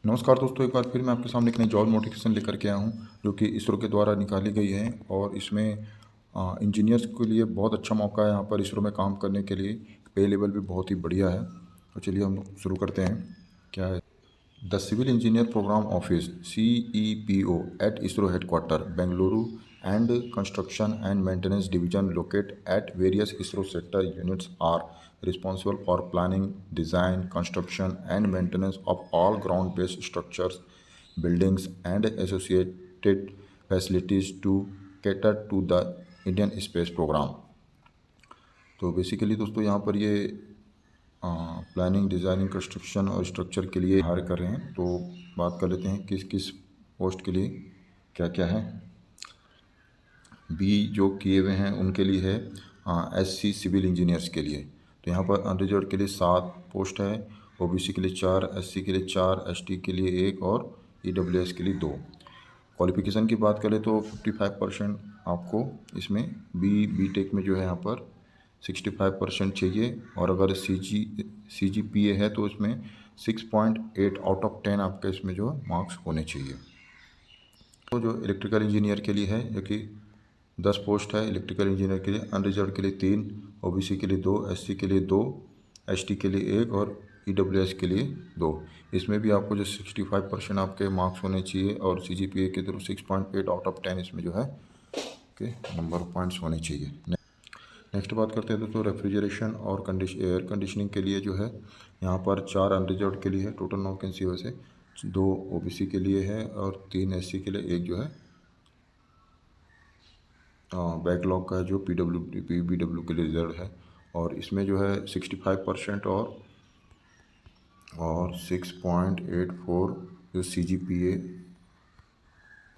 नमस्कार दोस्तों, एक बार फिर मैं आपके सामने एक नई जॉब नोटिफिकेशन लेकर के आया हूँ जो कि इसरो के द्वारा निकाली गई है। और इसमें इंजीनियर्स के लिए बहुत अच्छा मौका है यहाँ पर इसरो में काम करने के लिए। पे लेवल भी बहुत ही बढ़िया है। तो चलिए हम शुरू करते हैं। क्या है? The civil engineer programme office CEPO at ISRO headquarters, Bengaluru, and construction and maintenance division located at various ISRO sector units are responsible for planning, design, construction, and maintenance of all ground-based structures, buildings, and associated facilities to cater to the Indian space program। तो basically दोस्तों यहाँ पर ये planning, designing, construction और structure के लिए higher कर रहे हैं। तो बात कर लेते हैं किस किस पोस्ट के लिए क्या क्या है। बी जो किए हुए हैं उनके लिए है SC सिविल इंजीनियर्स के लिए। तो यहाँ पर अनरिजर्व के लिए 7 पोस्ट है, OBC के लिए 4, SC के लिए 4, ST के लिए 1 और EWS के लिए 2। क्वालिफ़िकेशन की बात करें तो 55% आपको इसमें BTech में जो है यहाँ पर 65% चाहिए। और अगर CGPA है तो इसमें 6.8 आउट ऑफ 10 आपके इसमें जो मार्क्स होने चाहिए। तो जो इलेक्ट्रिकल इंजीनियर के लिए है जो कि 10 पोस्ट है इलेक्ट्रिकल इंजीनियर के लिए। अनरिजर्व के लिए 3, OBC के लिए 2, SC के लिए 2, ST के लिए 1 और EWS के लिए 2। इसमें भी आपको जो 65% आपके मार्क्स होने चाहिए और CGPA के थ्रू 6.8 आउट ऑफ 10 इसमें जो है के नंबर पॉइंट्स होने चाहिए। नेक्स्ट बात करते हैं दोस्तों रेफ्रिजरेशन और एयर कंडीशनिंग के लिए जो है यहाँ पर 4 अनरिजर्व के लिए है। टोटल 9 वैकेंसी वैसे 2 OBC के लिए है और 3 SC के लिए, 1 जो है बैकलॉग का जो PBW के लिए रिजर्व है। और इसमें जो है 65% और 6.84 जो CGPA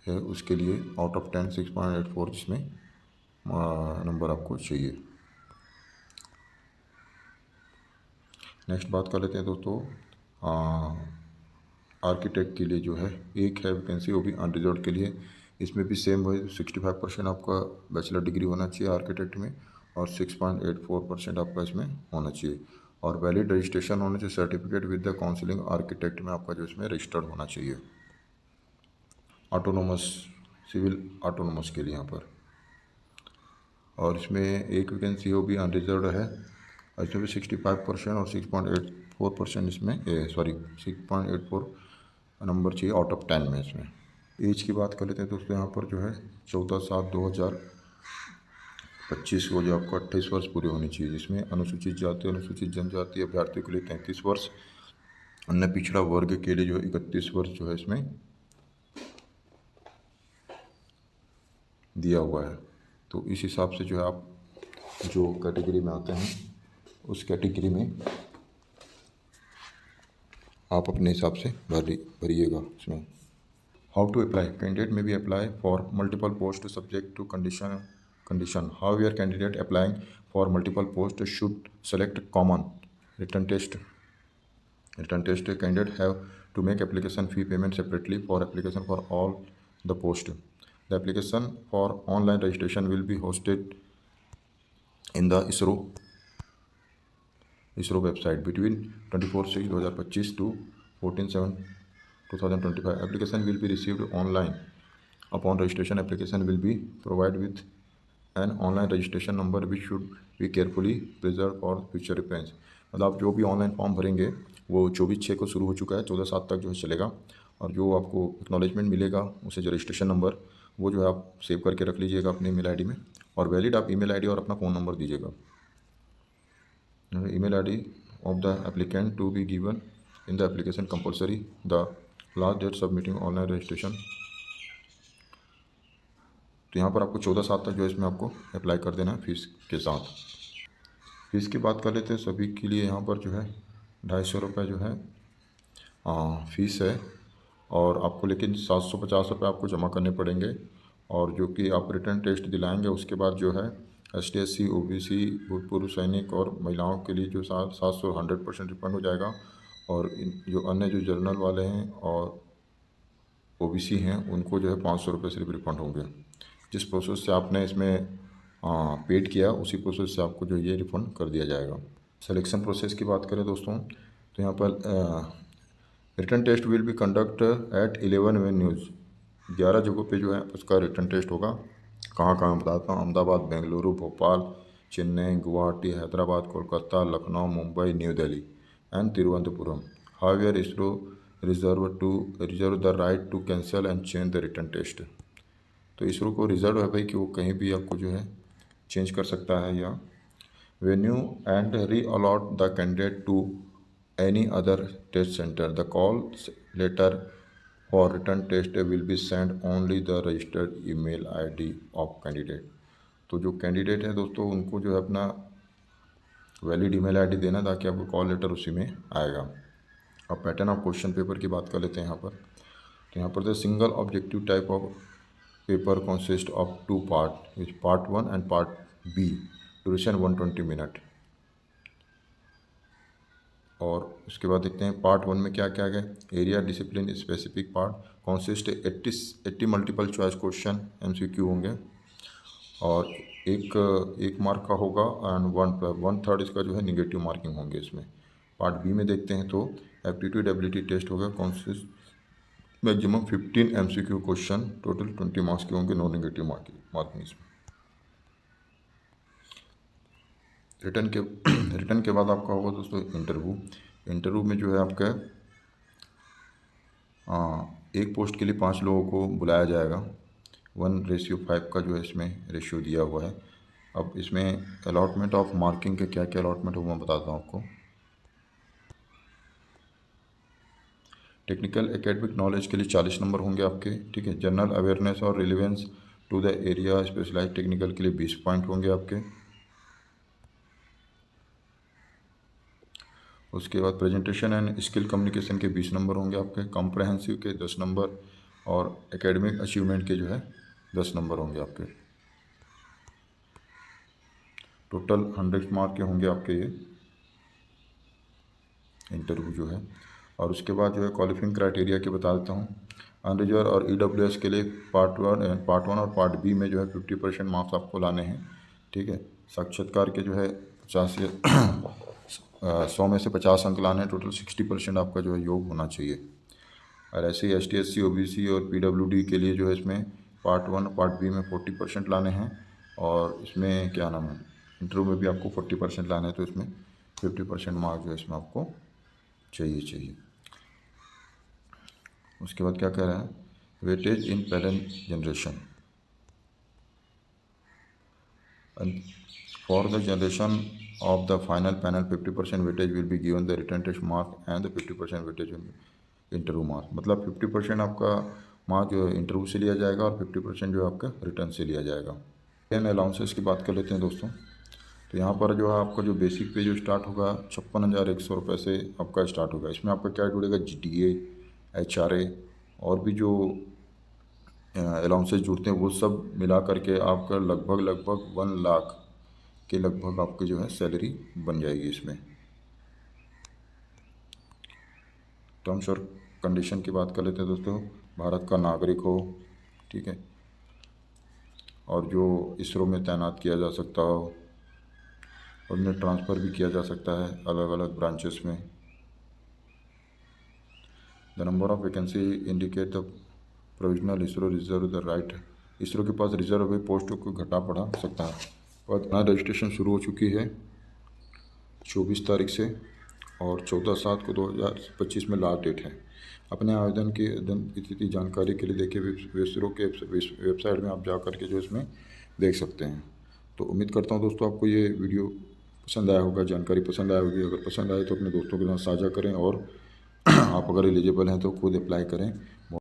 है उसके लिए आउट ऑफ 10 6.84 जिसमें नंबर आपको चाहिए। नेक्स्ट बात कर लेते हैं दोस्तों आर्किटेक्ट के लिए जो है एक है वैकेंसी, वो भी अनरिजर्व के लिए। इसमें भी सेम वही 65% आपका बैचलर डिग्री होना चाहिए आर्किटेक्ट में और 6.84% आपका इसमें होना चाहिए। और वैलिड रजिस्ट्रेशन होना चाहिए, certificate with the counselling architect में आपका जो इसमें रजिस्टर्ड होना चाहिए। ऑटोनोमस सिविल ऑटोनोमस के लिए यहाँ पर। और इसमें एक वैकेंसी वो भी अनरिजर्व है और इसमें भी 65% और 6.84% इसमें 6.84 नंबर चाहिए आउट ऑफ 10 में। इसमें एज की बात कर लेते हैं दोस्तों यहाँ पर जो है 14/7/2025 को जो आपको 28 वर्ष पूरे होने चाहिए, जिसमें अनुसूचित जाति अनुसूचित जनजाति अभ्यर्थियों के लिए 33 वर्ष, अन्य पिछड़ा वर्ग के लिए जो है 31 वर्ष जो है इसमें दिया हुआ है। तो इस हिसाब से जो है आप जो कैटेगरी में आते हैं उस कैटेगरी में आप अपने हिसाब से भरिएगा इसमें। How to apply? कैंडिडेट में भी apply for multiple post subject to condition. However, candidate applying for multiple posts should select common written test. Candidate have to make application fee payment separately for application for all the post. The application for online registration will be hosted in the ISRO website between 24/6/2025 to 14/7/2025. Application will be received online. Upon registration, application will be provided with an online registration number which should be carefully preserved for future reference। मतलब आप जो भी online form भरेंगे वो 24/6 को शुरू हो चुका है, 14/7 तक जो है चलेगा। और जो आपको एक्नॉलेजमेंट मिलेगा उसे जो रजिस्ट्रेशन नंबर वो जो है आप सेव करके रख लीजिएगा अपने ईमेल आईडी में। और वैलिड आप ईमेल आईडी और अपना फ़ोन नंबर दीजिएगा। email ID of the applicant to be given in the application compulsory. The last date submitting online registration। तो यहाँ पर आपको 14/7 तक जो है इसमें आपको अप्लाई कर देना है फीस के साथ। फीस की बात कर लेते हैं सभी के लिए। यहाँ पर जो है 250 रुपये जो है फीस है और आपको लेकिन 750 रुपये आपको जमा करने पड़ेंगे। और जो कि आप रिटर्न टेस्ट दिलाएंगे उसके बाद जो है ST SC OBC भूतपूर्व सैनिक और महिलाओं के लिए जो 700 100% रिफंड हो जाएगा। और जो अन्य जो जर्नल वाले हैं और OBC हैं उनको जो है 500 रुपये सिर्फ रिफंड होंगे। जिस प्रोसेस से आपने इसमें पेड किया उसी प्रोसेस से आपको जो ये रिफंड कर दिया जाएगा। सिलेक्शन प्रोसेस की बात करें दोस्तों तो यहाँ पर return test will be conduct at 11 venues, 11 जगहों पे जो है उसका रिटर्न टेस्ट होगा। कहाँ कहाँ बताता हूँ, Ahmedabad, Bengaluru, Bhopal, Chennai, Guwahati, Hyderabad, Kolkata, Lucknow, Mumbai, new Delhi and Thiruvananthapuram. However ISRO reserve the right to cancel and change the return test. तो इसरो को रिजर्व है भाई कि वो कहीं भी आपको जो है चेंज कर सकता है या venue and reallot the candidate to any other test center. The call letter for return test will be sent only the registered email ID of candidate. तो जो कैंडिडेट है दोस्तों उनको जो है अपना वैलिड ईमेल आईडी देना ताकि आपको कॉल लेटर उसी में आएगा। अब पैटर्न ऑफ क्वेश्चन पेपर की बात कर लेते हैं यहाँ पर। तो यहाँ पर the single objective type of paper consist of 2 part, which part 1 and part B, duration 120 minute. और उसके बाद देखते हैं पार्ट 1 में क्या क्या है। Area discipline specific part consist 80 multiple choice question MCQ होंगे और एक मार्क का होगा एंड 1/3 इसका जो है निगेटिव मार्किंग होंगे इसमें। पार्ट बी में देखते हैं तो एप्टीट्यूड एबिलिटी टेस्ट होगा, consist maximum 15 MCQ question, total 20 marks के होंगे, नो निगेटिव मार्किंग इसमें। रिटर्न के बाद आपका होगा दोस्तों इंटरव्यू में जो है आपका एक पोस्ट के लिए 5 लोगों को बुलाया जाएगा। 1:5 का जो है इसमें रेशियो दिया हुआ है। अब इसमें अलॉटमेंट ऑफ मार्किंग के क्या क्या अलॉटमेंट होगा मैं बताता हूँ आपको। टेक्निकल एकेडमिक नॉलेज के लिए 40 नंबर होंगे आपके, ठीक है। जनरल अवेयरनेस और relevance to the area specialize technical के लिए 20 पॉइंट होंगे आपके। उसके बाद प्रेजेंटेशन एंड स्किल कम्युनिकेशन के 20 नंबर होंगे आपके, कॉम्प्रहेंसिव के 10 नंबर और एकेडमिक अचीवमेंट के जो है 10 नंबर होंगे आपके। टोटल 100 मार्क के होंगे आपके ये इंटरव्यू जो है। और उसके बाद जो है क्वालिफाइंग क्राइटेरिया के बता देता हूँ। अनरिजर्व और EWS के लिए पार्ट वन और पार्ट बी में जो है 50% मार्क्स आपको लाने हैं, ठीक है। साक्षात्कार के जो है 100 में से 50 अंक लाने हैं, टोटल 60% आपका जो है योग होना चाहिए। और ऐसे ही ST SC OBC और PWD के लिए जो है इसमें पार्ट 1 और पार्ट बी में 40% लाने हैं और इसमें क्या नाम है इंटरव्यू में भी आपको 40% लाने हैं, तो इसमें 50% मार्क जो है इसमें आपको चाहिए। उसके बाद क्या कह रहा है, weightage in parent generation for the generation of the final panel 50% weightage will be given the written test mark and the 50% weightage interview mark. मतलब 50% आपका मार्क जो है इंटरव्यू से लिया जाएगा और 50% जो है आपका रिटर्न से लिया जाएगा। एन अलाउंसेस की बात कर लेते हैं दोस्तों। तो यहाँ पर जो है आपका जो बेसिक पे जो स्टार्ट होगा 56,100 रुपये से आपका स्टार्ट होगा। इसमें आपका क्या जुड़ेगा, GDA, HRA और भी जो अलाउंसेस जुड़ते हैं वो सब मिला करके आपका लगभग 1 लाख के लगभग आपकी जो है सैलरी बन जाएगी इसमें। टर्म्स और कंडीशन की बात कर लेते हैं दोस्तों। भारत का नागरिक हो, ठीक है, और जो इसरो में तैनात किया जा सकता हो और उन्हें ट्रांसफ़र भी किया जा सकता है अलग अलग ब्रांचेस में। The number of vacancy indicate the provisional ISRO reserve the right. ISRO के पास रिजर्व पोस्टों को घटा बढ़ा सकता है। और रजिस्ट्रेशन शुरू हो चुकी है 24 तारीख से और 14/7 को 2025 में लास्ट डेट है। अपने आवेदन की स्थिति जानकारी के लिए देखिए इसरो के वेबसाइट में आप जा करके जो इसमें देख सकते हैं। तो उम्मीद करता हूँ दोस्तों आपको ये वीडियो पसंद आया होगा, जानकारी पसंद आया होगी। अगर पसंद आए तो अपने दोस्तों के साथ साझा करें और आप अगर एलिजिबल हैं तो खुद अप्लाई करें।